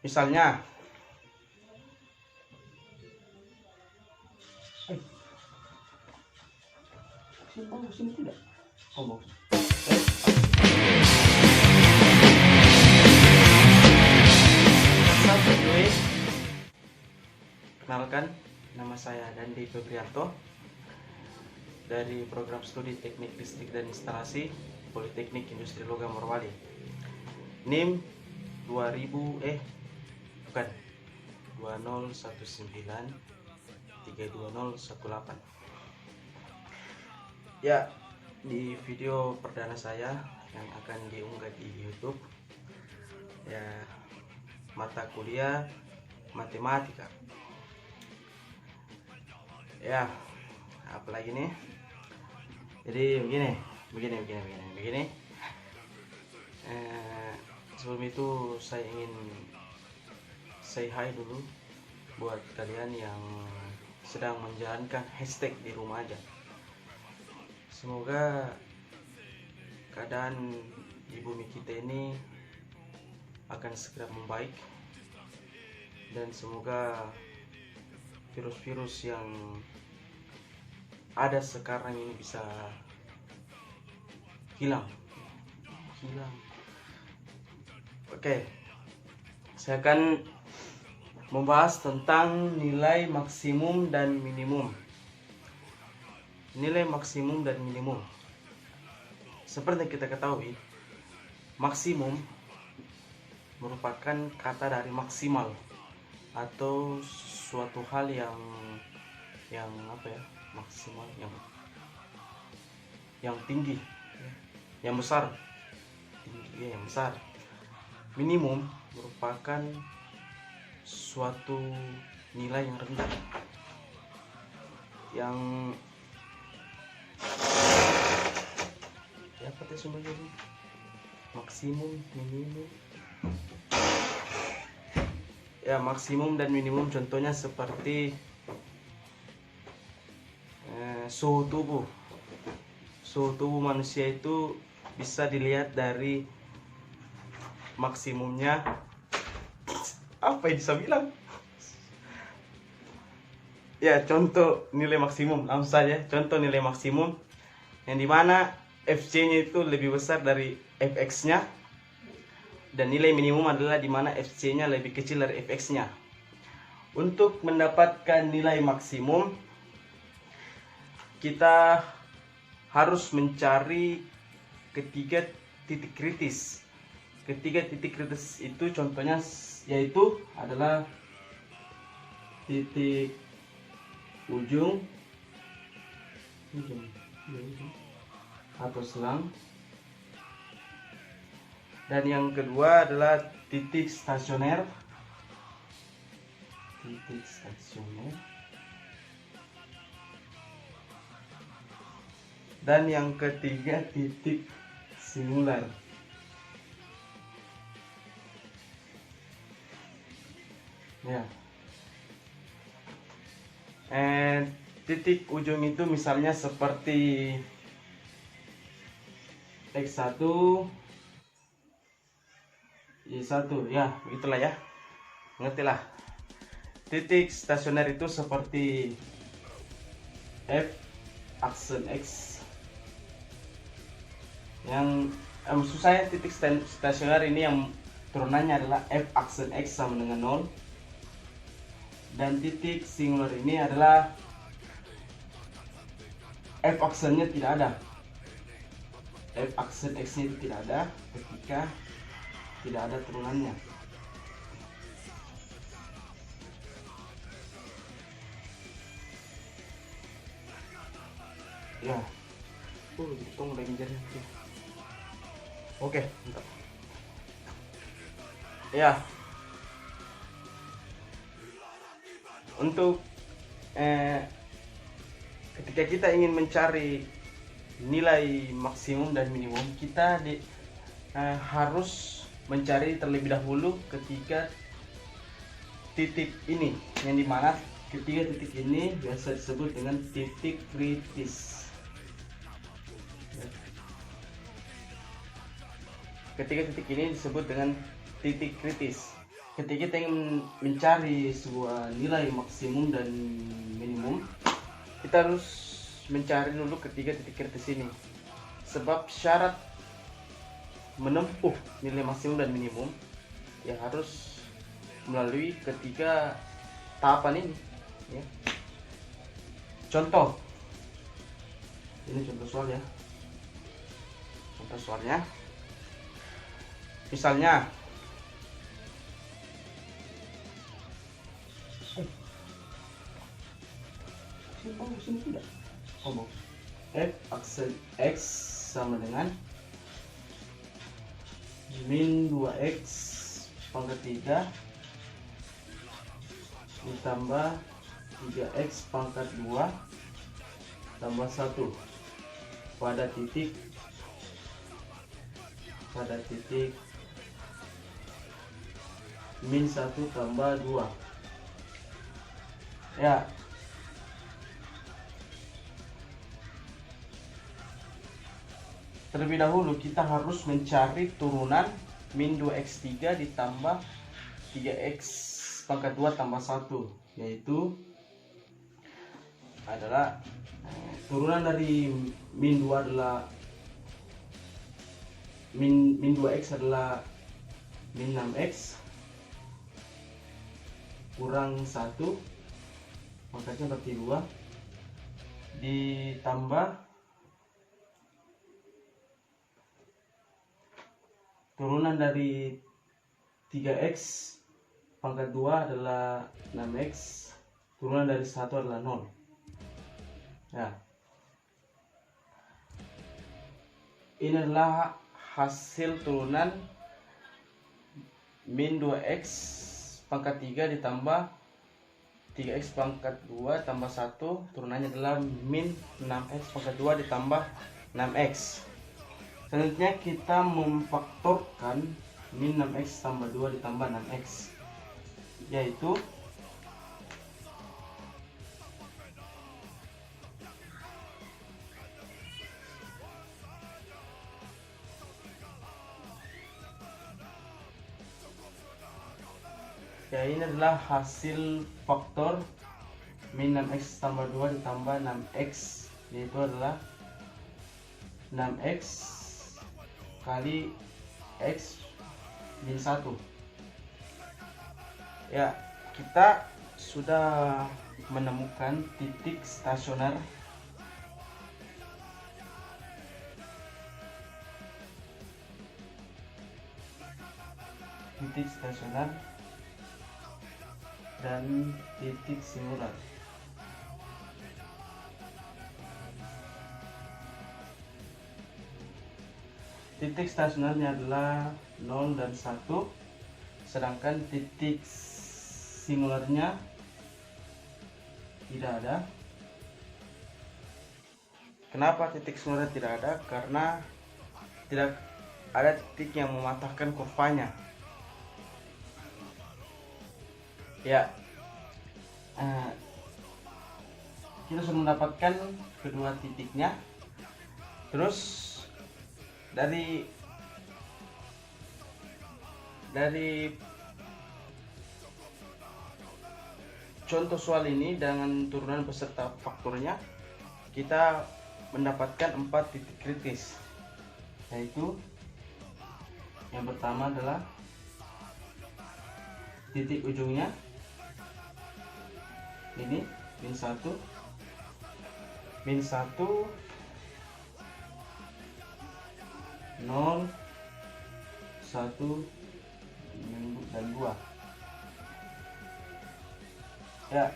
Misalnya sini tidak. Kenalkan, nama saya Dandi Febrianto dari program studi Teknik Listrik dan Instalasi Politeknik Industri Logam Morowali. NIM 2019-3018. Ya, di video perdana saya yang akan diunggah di YouTube, ya, mata kuliah matematika. Ya, apalagi nih? Jadi begini. Sebelum itu saya ingin say hi dulu buat kalian yang sedang menjalankan hashtag di rumah aja. Semoga keadaan di bumi kita ini akan segera membaik, dan semoga virus-virus yang ada sekarang ini bisa hilang. Oke, saya akan membahas tentang nilai maksimum dan minimum. Nilai maksimum dan minimum. Seperti yang kita ketahui, maksimum merupakan kata dari maksimal, atau suatu hal yang maksimal, yang tinggi, yang besar. Minimum merupakan suatu nilai yang rendah, yang maksimum, minimum. Ya, maksimum dan minimum contohnya seperti suhu tubuh. Suhu tubuh manusia itu bisa dilihat dari maksimumnya. Apa yang bisa bilang? Ya, contoh nilai maksimum, langsung saja. Contoh nilai maksimum yang dimana FC-nya itu lebih besar dari Fx-nya, dan nilai minimum adalah dimana FC-nya lebih kecil dari Fx-nya. Untuk mendapatkan nilai maksimum, kita harus mencari ketiga titik kritis. Ketiga titik kritis itu contohnya yaitu adalah titik ujung atau selang, dan yang kedua adalah titik stasioner. Dan yang ketiga titik singular. Ya. Titik ujung itu misalnya seperti X1, Y1, ya, begitulah ya. Ngertilah. Titik stasioner itu seperti F aksen X. Yang maksud saya titik stasioner ini yang turunannya adalah F aksen X sama dengan 0. Dan titik singular ini adalah F aksennya tidak ada. F aksen X nya itu tidak ada ketika tidak ada turunannya. Ya, hitung lagi jadi. Oke, mantap. Ya, untuk ketika kita ingin mencari nilai maksimum dan minimum, kita harus mencari terlebih dahulu ketiga titik ini, yang dimana ketiga titik ini biasa disebut dengan titik kritis. Ketiga titik ini disebut dengan titik kritis. ketika kita ingin mencari sebuah nilai maksimum dan minimum, kita harus mencari dulu ketiga titik kritis ini. Sebab syarat menempuh nilai maksimum dan minimum ya harus melalui ketiga tahapan ini ya. Contoh, ini contoh soal ya. Contoh soalnya, misalnya sini tidak f aksen x sama dengan min 2x pangkat 3 ditambah 3x pangkat 2 tambah 1 pada titik min 1 tambah 2 ya. Terlebih dahulu kita harus mencari turunan min 2x3 ditambah 3x pangkat 2 tambah 1, yaitu adalah turunan dari min 2 adalah min 2x adalah min 6x kurang 1 pangkatnya berarti 2 ditambah turunan dari 3x pangkat 2 adalah 6x, turunan dari 1 adalah 0 ya. Ini adalah hasil turunan min 2x pangkat 3 ditambah 3x pangkat 2 tambah 1, turunannya adalah min 6x pangkat 2 ditambah 6x. Selanjutnya kita memfaktorkan min 6x tambah 2 ditambah 6x, yaitu ini adalah hasil faktor min 6x tambah 2 ditambah 6x, yaitu adalah 6x kali x min 1 ya. Kita sudah menemukan titik stasioner dan titik singular. Titik stasionernya adalah 0 dan 1, sedangkan titik singularnya tidak ada. Kenapa titik singular tidak ada? Karena tidak ada titik yang mematahkan kurvanya ya. Kita sudah mendapatkan kedua titiknya. Terus dari contoh soal ini dengan turunan beserta faktornya, kita mendapatkan 4 titik kritis, yaitu yang pertama adalah titik ujungnya ini min 1 0, 1, dan 2 ya.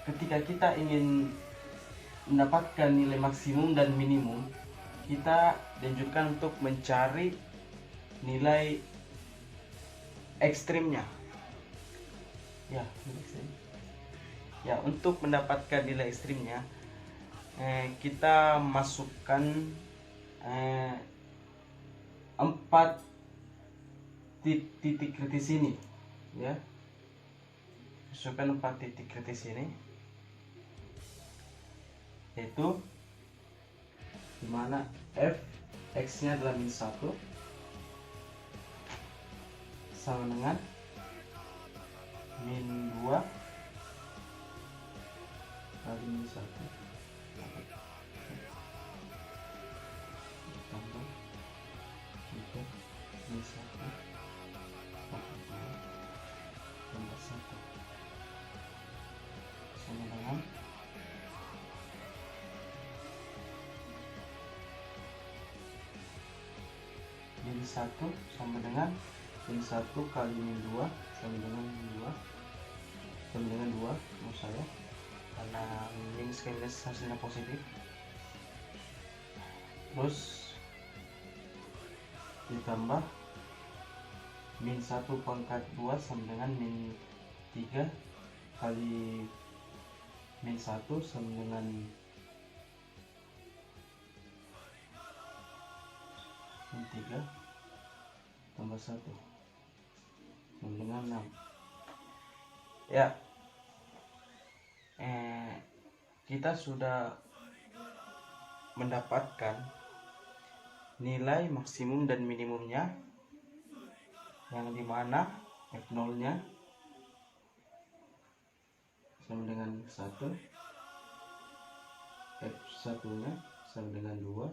Ketika kita ingin mendapatkan nilai maksimum dan minimum, kita dianjurkan untuk mencari nilai ekstrimnya ya. Untuk mendapatkan nilai ekstrimnya kita masukkan 4 titik kritis ini ya. Masukkan 4 titik kritis ini, yaitu dimana f x nya adalah min 1 sama dengan 1 sama dengan min 1 kali min 2 sama dengan 2 menurut saya, karena minus ke minus hasilnya positif. Terus ditambah min 1 pangkat 2 sama dengan min 3 kali min 1 sama dengan min 3 tambah 1 sama dengan 6. Ya, kita sudah mendapatkan nilai maksimum dan minimumnya, yang dimana F0 nya sama dengan 1, F1 nya sama dengan 2,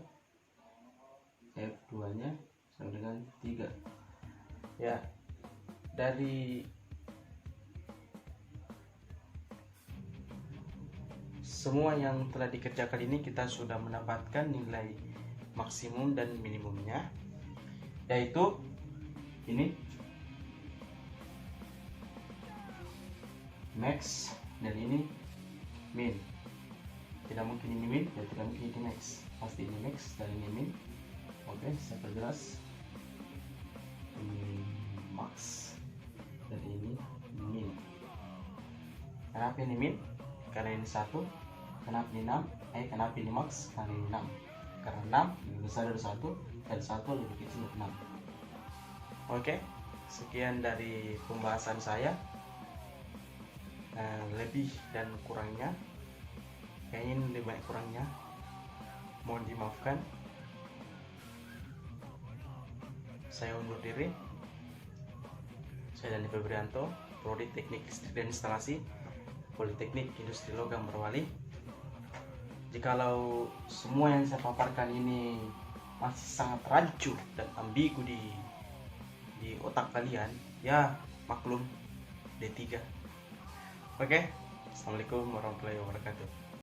F2 nya sama dengan 3. Ya, dari semua yang telah dikerjakan ini kita sudah mendapatkan nilai maksimum dan minimumnya, yaitu ini max dan ini min. Tidak mungkin ini min dan tidak mungkin ini max, pasti ini max dan ini min. Oke, saya perjelas. Ini max dan ini min. Kenapa ini min? Karena ini 1. Kenapa ini 6? Kenapa ini max? Karena ini 6. Karena 6 lebih besar dari 1 dan 1 lebih kecil dari 6. Oke, sekian dari pembahasan saya. Lebih dan kurangnya, kayaknya ini lebih banyak kurangnya, mohon dimaafkan. Saya undur diri. Saya Dani Febrianto, Prodi Teknik Listrik dan Instalasi, Politeknik Industri Logam Merwali. Jikalau semua yang saya paparkan ini masih sangat rancu dan ambigu di otak kalian, ya maklum, D3. Oke, Assalamualaikum warahmatullahi wabarakatuh.